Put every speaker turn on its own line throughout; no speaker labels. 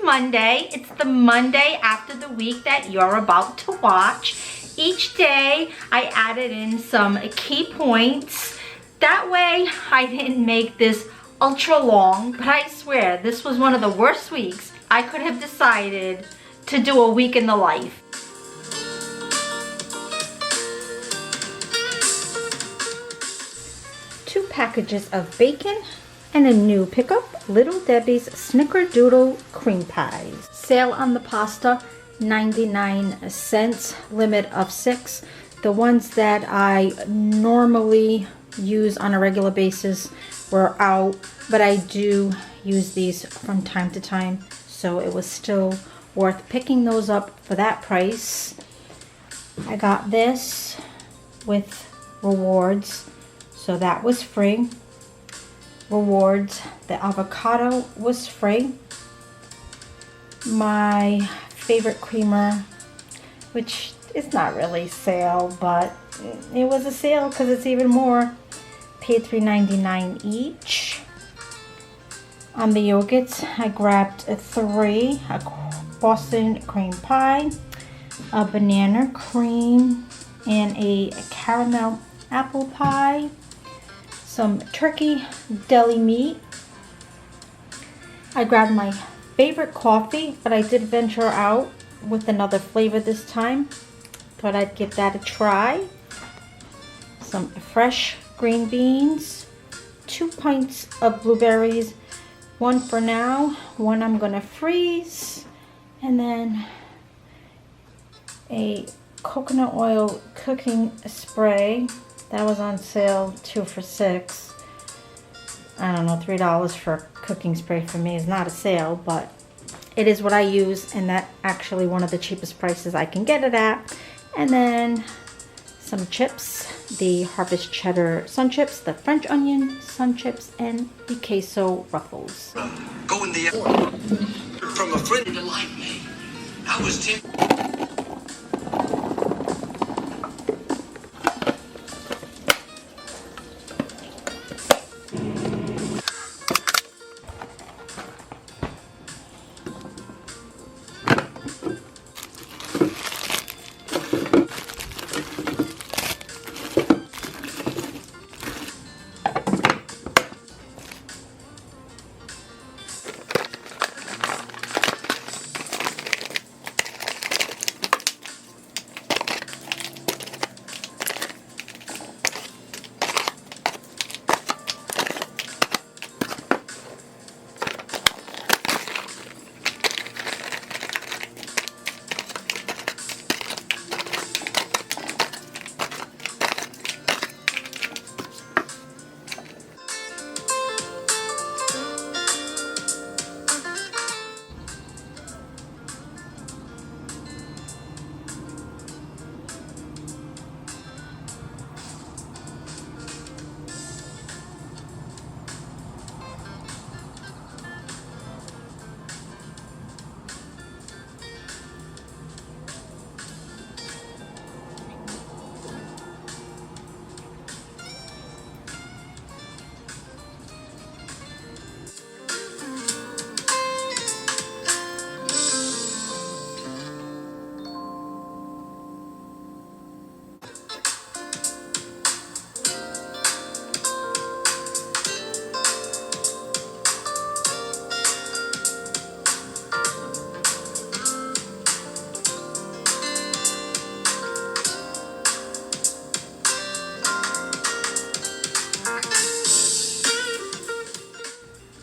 Monday. It's the Monday after the week that you're about to watch. Each day I added in some key points. That way I didn't make this ultra long, but I swear this was one of the worst weeks I could have decided to do a week in the life. Two packages of bacon and a new pickup, Little Debbie's Snickerdoodle cream pies. Sale on the pasta, 99 cents, limit of 6. The ones that I normally use on a regular basis were out, but I do use these from time to time, so it was still worth picking those up for that price. I got this with rewards, so that was free. Rewards, the avocado was free. My favorite creamer, which is not really sale, but it was a sale because it's even more, paid $3.99 each. On the yogurts, I grabbed 3, a Boston cream pie, a banana cream, and a caramel apple pie, some turkey deli meat. I grabbed my favorite coffee, but I did venture out with another flavor this time. Thought I'd give that a try. Some fresh green beans, 2 pints of blueberries, 1 for now, 1 I'm gonna freeze, and then a coconut oil cooking spray. That was on sale, 2 for $6. I don't know, $3 for a cooking spray for me is not a sale, but it is what I use, and that actually one of the cheapest prices I can get it at. And then some chips, the Harvest Cheddar Sun Chips, the French Onion Sun Chips, and the Queso Ruffles.
Go in the from a friend to like me. I was Tim.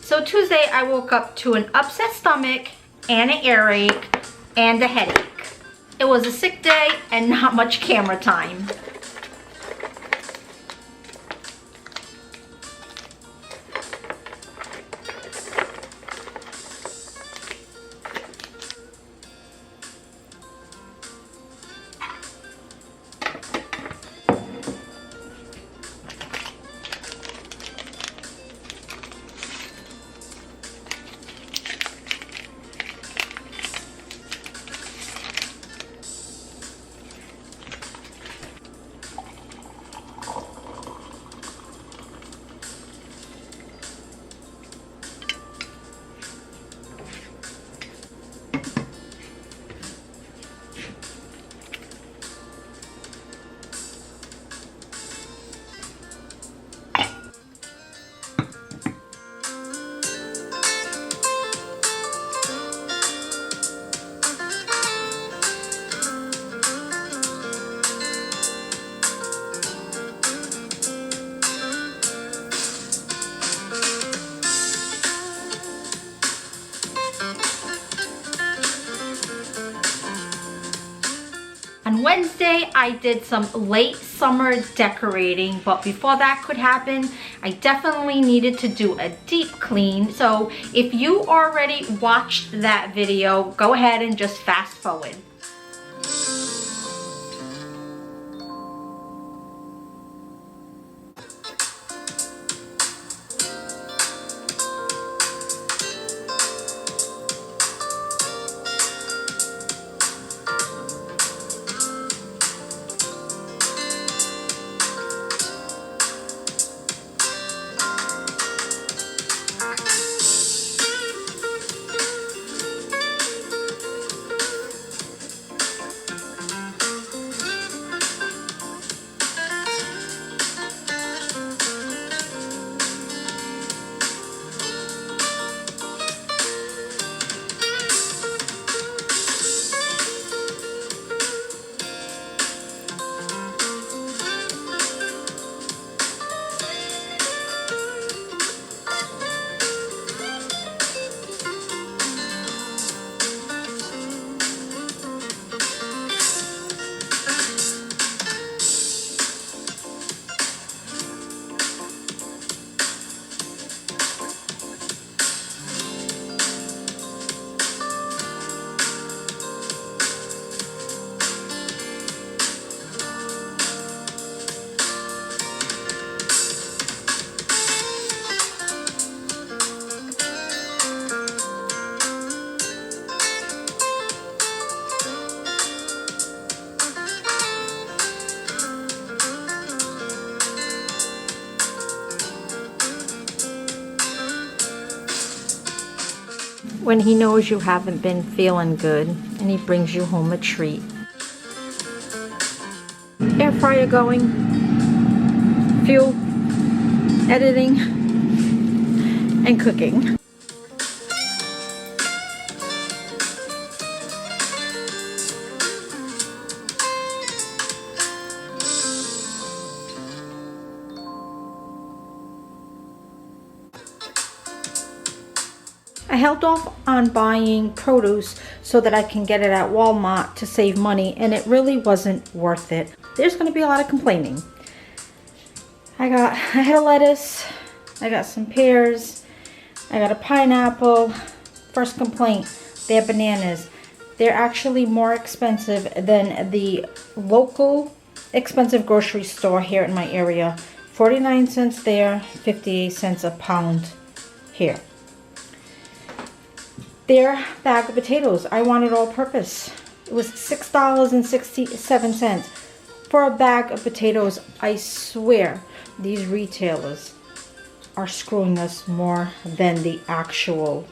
So Tuesday I woke up to an upset stomach and an earache and a headache. It was a sick day and not much camera time. On Wednesday, I did some late summer decorating, but before that could happen, I definitely needed to do a deep clean. So if you already watched that video, go ahead and just fast forward. When he knows you haven't been feeling good and he brings you home a treat. Air fryer going, fuel, editing, and cooking. I held off on buying produce so that I can get it at Walmart to save money, and it really wasn't worth it. There's going to be a lot of complaining. I had a lettuce, I got some pears, I got a pineapple. First complaint, they're bananas. They're actually more expensive than the local expensive grocery store here in my area. 49 cents there, 58 cents a pound here. Their bag of potatoes, I wanted all purpose. It was $6.67 for a bag of potatoes. I swear these retailers are screwing us more than the actual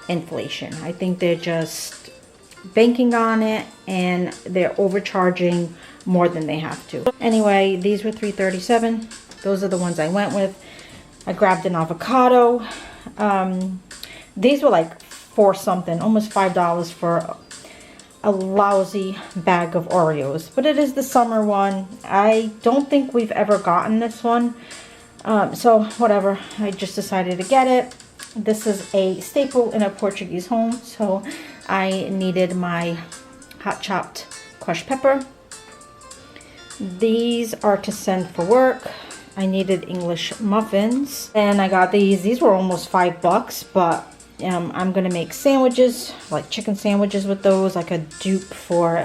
inflation. I think they're just banking on it and they're overcharging more than they have to. Anyway, these were $3.37. Those are the ones I went with. I grabbed an avocado. These were like $4 something, almost $5 for a lousy bag of Oreos. But it is the summer one. I don't think we've ever gotten this one. So whatever, I just decided to get it. This is a staple in a Portuguese home, so I needed my hot chopped crushed pepper. These are to send for work. I needed English muffins, and I got these. These were almost $5, but I'm gonna make sandwiches, like chicken sandwiches with those, like a dupe for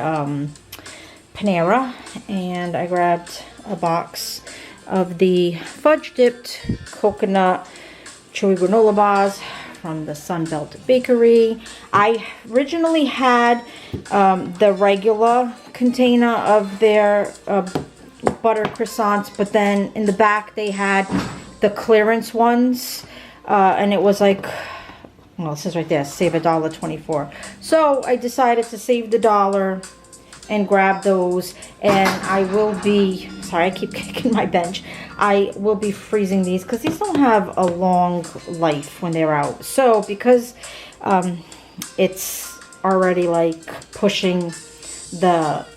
Panera. And I grabbed a box of the fudge dipped coconut chewy granola bars from the Sunbelt Bakery. I originally had the regular container of their butter croissants, but then in the back they had the clearance ones, and it was like, well, it says right there, save $1.24. So I decided to save the dollar and grab those, and I will be, sorry, I keep kicking my bench. I will be freezing these because these don't have a long life when they're out. So because it's already like pushing the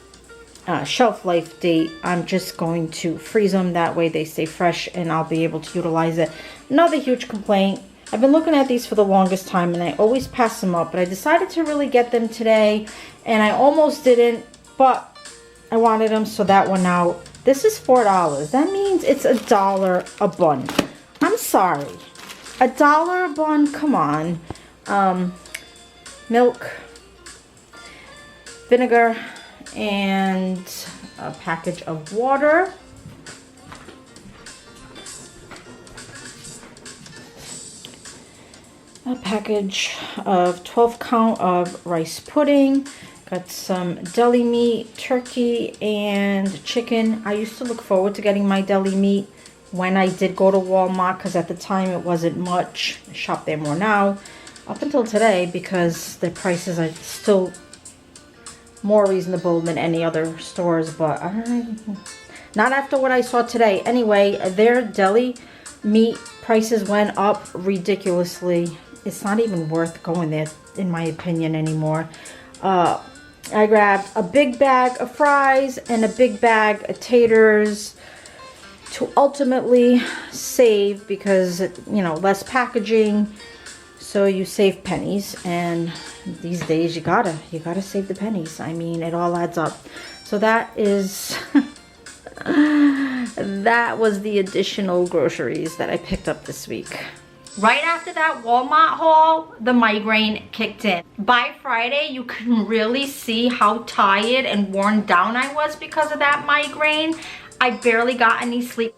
shelf life date, I'm just going to freeze them. That way they stay fresh and I'll be able to utilize it. Another huge complaint, I've been looking at these for the longest time and I always pass them up, but I decided to really get them today, and I almost didn't, but I wanted them, so that went out. This is $4. That means it's $1 a bun. I'm sorry. $1 a bun? Come on. Milk, vinegar, and a package of water. A package of 12 count of rice pudding. Got some deli meat, turkey, and chicken. I used to look forward to getting my deli meat when I did go to Walmart, because at the time it wasn't much. I shop there more now, up until today, because the prices are still more reasonable than any other stores, but not after what I saw today. Anyway, their deli meat prices went up ridiculously. It's not even worth going there, in my opinion, anymore. I grabbed a big bag of fries and a big bag of taters to ultimately save, because, you know, less packaging, so you save pennies. And these days you gotta save the pennies. I mean, it all adds up. So that is that was the additional groceries that I picked up this week. Right after that Walmart haul, the migraine kicked in. By Friday, you can really see how tired and worn down I was because of that migraine. I barely got any sleep.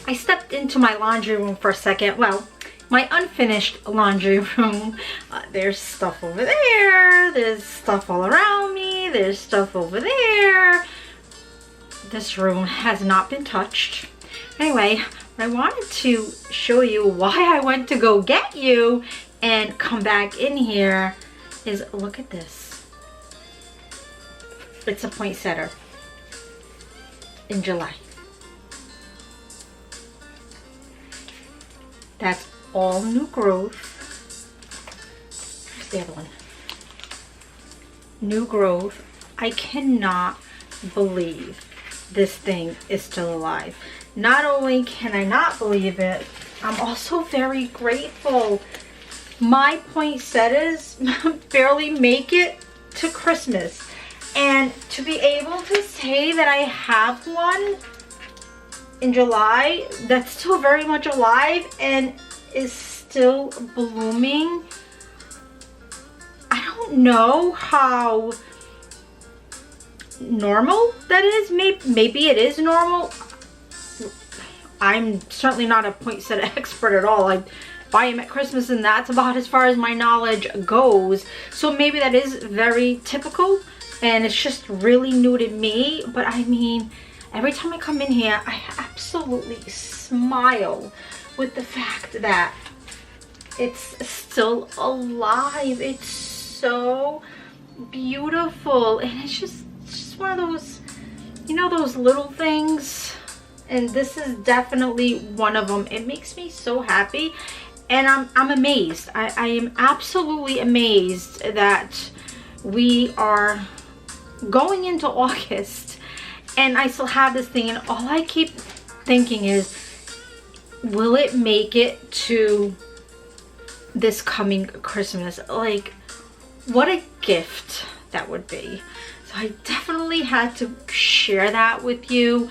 I stepped into my laundry room for a second. Well, my unfinished laundry room. There's stuff over there. There's stuff all around me. There's stuff over there. This room has not been touched. Anyway, I wanted to show you why I went to go get you and come back in here is, look at this. It's a poinsettia in July. That's all new growth. Where's the other one? New growth. I cannot believe this thing is still alive. Not only can I not believe it, I'm also very grateful. My poinsettias barely make it to Christmas. And to be able to say that I have one in July that's still very much alive and is still blooming, I don't know how normal that is. Maybe it is normal. I'm certainly not a poinsettia expert at all. I buy them at Christmas and that's about as far as my knowledge goes. So maybe that is very typical and it's just really new to me. But I mean, every time I come in here, I absolutely smile with the fact that it's still alive. It's so beautiful. And it's just one of those, you know, those little things. And this is definitely one of them. It makes me so happy. And I'm amazed. I am absolutely amazed that we are going into August and I still have this thing, and all I keep thinking is, will it make it to this coming Christmas? Like, what a gift that would be. So I definitely had to share that with you.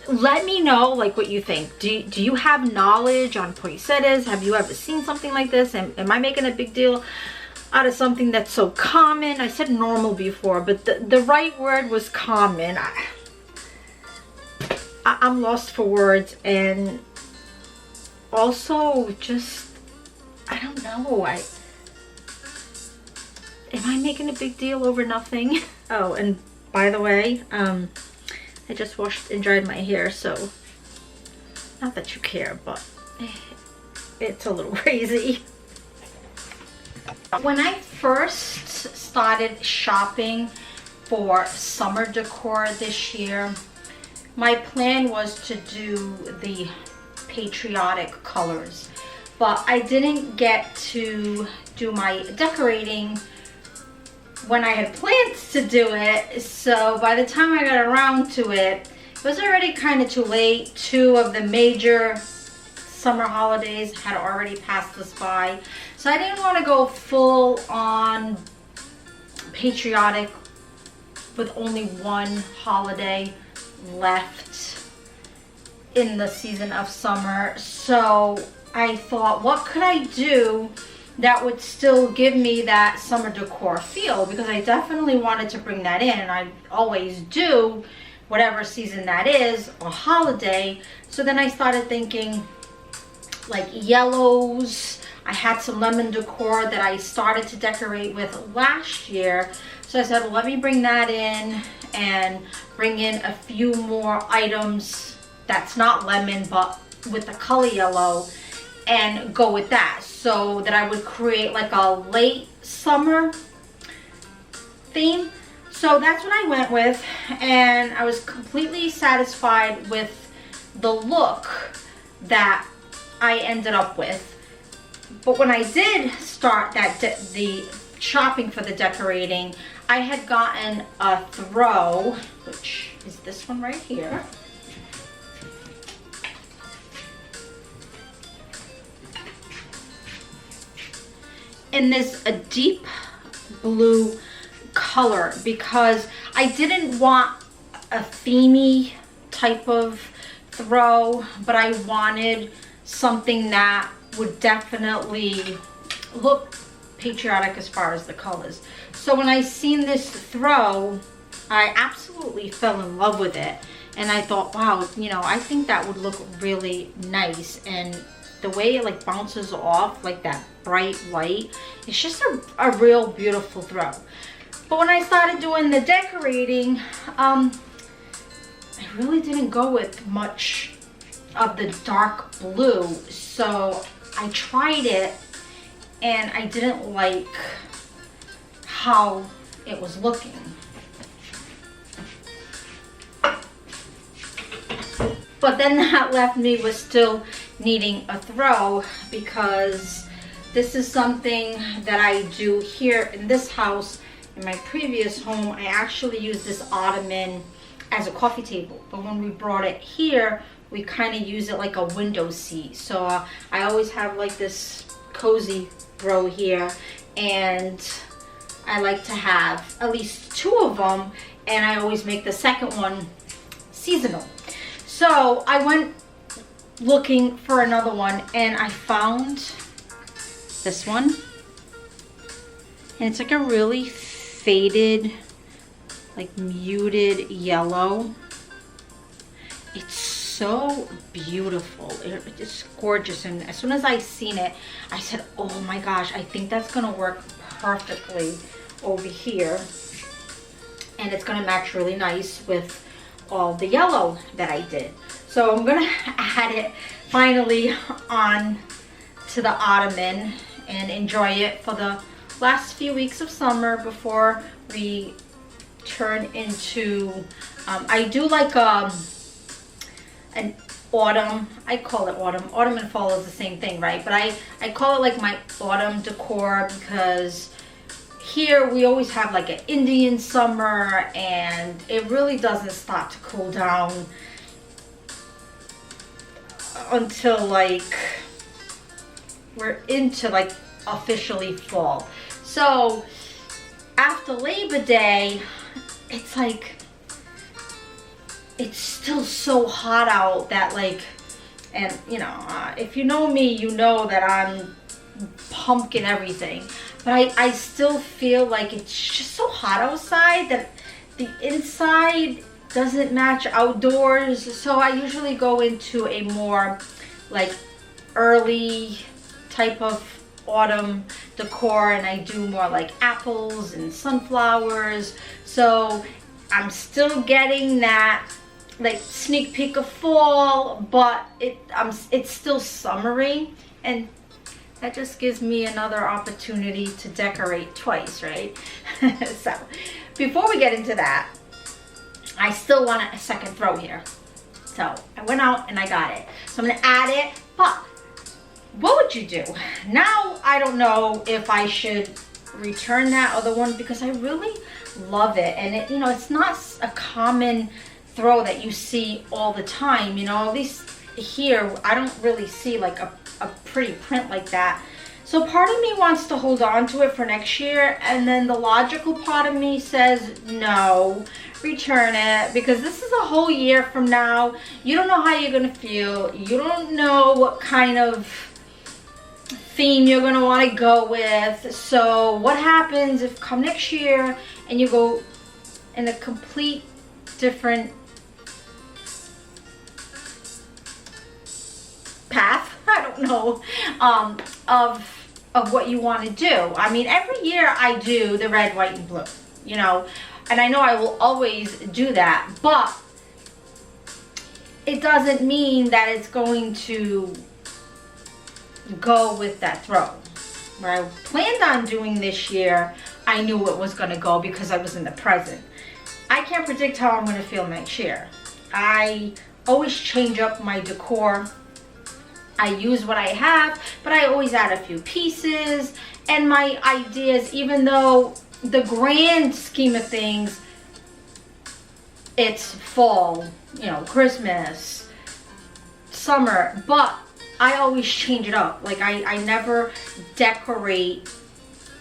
Let me know like what you think. Do you have knowledge on poinsettias? Have you ever seen something like this? Am I making a big deal out of something that's so common? I said normal before, but the right word was common. I'm lost for words. And also just, I don't know, am I making a big deal over nothing? Oh, and by the way, I just washed and dried my hair, so not that you care, but it's a little crazy. When I first started shopping for summer decor this year, my plan was to do the patriotic colors, but I didn't get to do my decorating when I had plans to do it. So by the time I got around to it, it was already kind of too late. 2 of the major summer holidays had already passed us by. So I didn't want to go full on patriotic with only 1 holiday left in the season of summer. So I thought, what could I do that would still give me that summer decor feel? Because I definitely wanted to bring that in, and I always do, whatever season that is, or holiday. So then I started thinking like yellows. I had some lemon decor that I started to decorate with last year. So I said, well, let me bring that in and bring in a few more items that's not lemon, but with the color yellow, and go with that, so that I would create like a late summer theme. So that's what I went with, and I was completely satisfied with the look that I ended up with. But when I did start the shopping for the decorating, I had gotten a throw, which is this one right here. In this a deep blue color, because I didn't want a themey type of throw, but I wanted something that would definitely look patriotic as far as the colors. So when I seen this throw, I absolutely fell in love with it, and I thought, wow, you know, I think that would look really nice. And the way it like bounces off like that bright light, it's just a real beautiful throw. But when I started doing the decorating, I really didn't go with much of the dark blue. So I tried it, and I didn't like how it was looking. But then that left me with still needing a throw, because this is something that I do here in this house. In my previous home, I actually used this ottoman as a coffee table, but when we brought it here, we kind of use it like a window seat. So I always have like this cozy row here, and I like to have at least 2 of them, and I always make the second one seasonal. So I went looking for another one, and I found this one, and it's like a really faded, like muted yellow. It's so beautiful. It's gorgeous, and as soon as I seen it, I said, oh my gosh, I think that's gonna work perfectly over here, and it's gonna match really nice with all the yellow that I did. So I'm gonna add it finally on to the ottoman and enjoy it for the last few weeks of summer before we turn into, I do like an autumn, I call it autumn and fall is the same thing, right? But I call it like my autumn decor, because here we always have like an Indian summer, and it really doesn't start to cool down until like we're into like officially fall. So after Labor Day, it's like, it's still so hot out that like, and you know, if you know me, you know that I'm pumpkin everything, but I still feel like it's just so hot outside that the inside doesn't match outdoors. So I usually go into a more like early type of autumn decor, and I do more like apples and sunflowers. So I'm still getting that like sneak peek of fall, but it's still summery, and that just gives me another opportunity to decorate twice, right? So before we get into that, I still want a second throw here. So I went out and I got it. So I'm gonna add it, but what would you do? Now I don't know if I should return that other one because I really love it. And it, you know, it's not a common throw that you see all the time, you know. At least here I don't really see like a pretty print like that. So part of me wants to hold on to it for next year, and then the logical part of me says no, return it, because this is a whole year from now. You don't know how you're gonna feel. You don't know what kind of theme you're gonna want to go with. So what happens if come next year and you go in a complete different path? I don't know, of what you want to do. I mean, every year I do the red, white, and blue, you know, and I know I will always do that, but it doesn't mean that it's going to go with that throw. What I planned on doing this year, I knew it was going to go because I was in the present. I can't predict how I'm going to feel next year. I always change up my decor. I use what I have, but I always add a few pieces and my ideas, even though the grand scheme of things, it's fall, you know, Christmas, summer, but I always change it up. Like I never decorate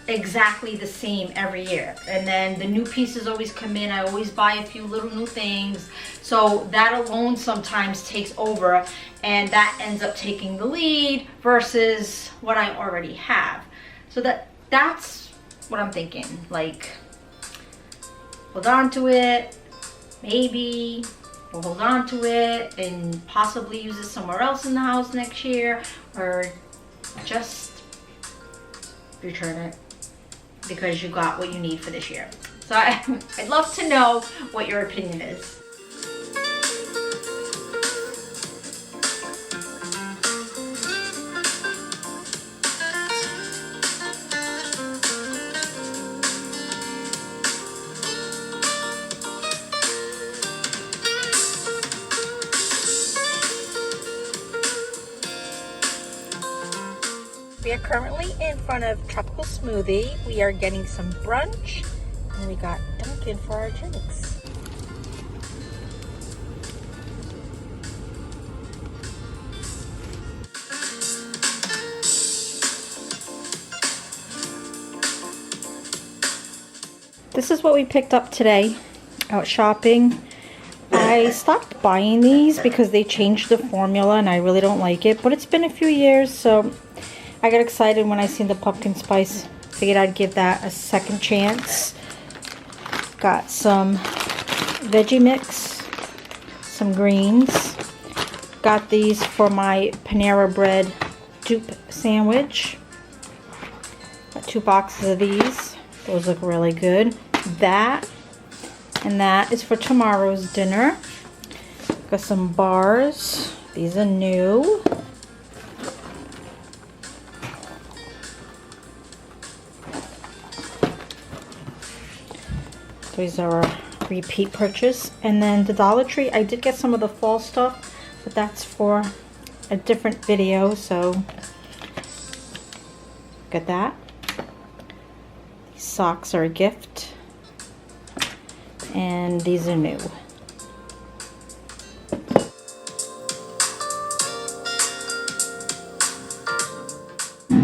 exactly the same every year, and then the new pieces always come in. I always buy a few little new things, so that alone sometimes takes over, and that ends up taking the lead versus what I already have. So that's what I'm thinking. Like, hold on to it, maybe we'll hold on to it and possibly use it somewhere else in the house next year, or just return it because you got what you need for this year. So I'd love to know what your opinion is. We are currently in front of Tropical Smoothie. We are getting some brunch, and we got Dunkin' for our drinks. This is what we picked up today out shopping. I stopped buying these because they changed the formula and I really don't like it, but it's been a few years, so I got excited when I seen the pumpkin spice. Figured I'd give that a second chance. Got some veggie mix, some greens. Got these for my Panera Bread dupe sandwich. Got 2 boxes of these. Those look really good. That and that is for tomorrow's dinner. Got some bars. These are new. These are a repeat purchase. And then the Dollar Tree, I did get some of the fall stuff, but that's for a different video, so got that. These socks are a gift. And these are new.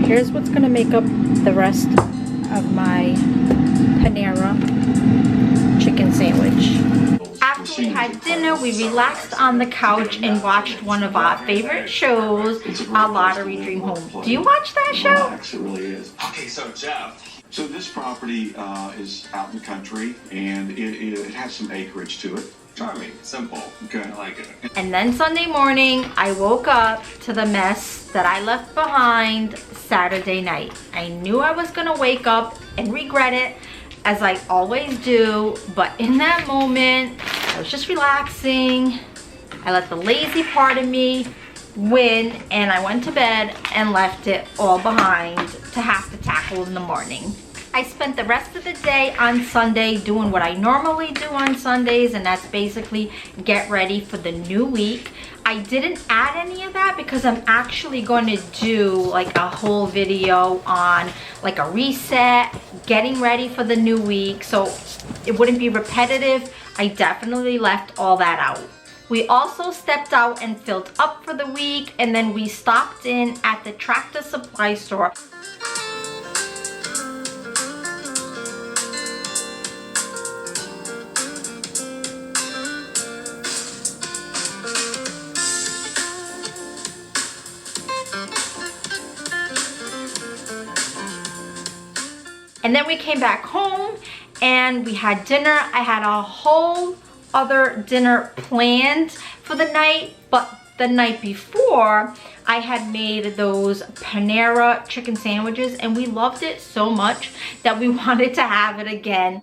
Here's what's going to make up the rest of my Panera chicken sandwich. After we had dinner, we relaxed on the couch and watched one of our favorite shows, A Lottery Dream Home. Do you watch that show?
Relax, it really is.
Okay, so Jeff.
So this property is out in the country, and it has some acreage to it.
Charming, simple.
Okay.
I like it.
And then Sunday morning, I woke up to the mess that I left behind Saturday night. I knew I was gonna wake up and regret it, as I always do, but in that moment, I was just relaxing. I let the lazy part of me win, and I went to bed and left it all behind to have to tackle in the morning. I spent the rest of the day on Sunday doing what I normally do on Sundays, and that's basically get ready for the new week. I didn't add any of that because I'm actually going to do like a whole video on like a reset, getting ready for the new week, so it wouldn't be repetitive. I definitely left all that out. We also stepped out and filled up for the week, and then we stopped in at the Tractor Supply store. And then we came back home and we had dinner. I had a whole other dinner planned for the night, but the night before I had made those Panera chicken sandwiches and we loved it so much that we wanted to have it again.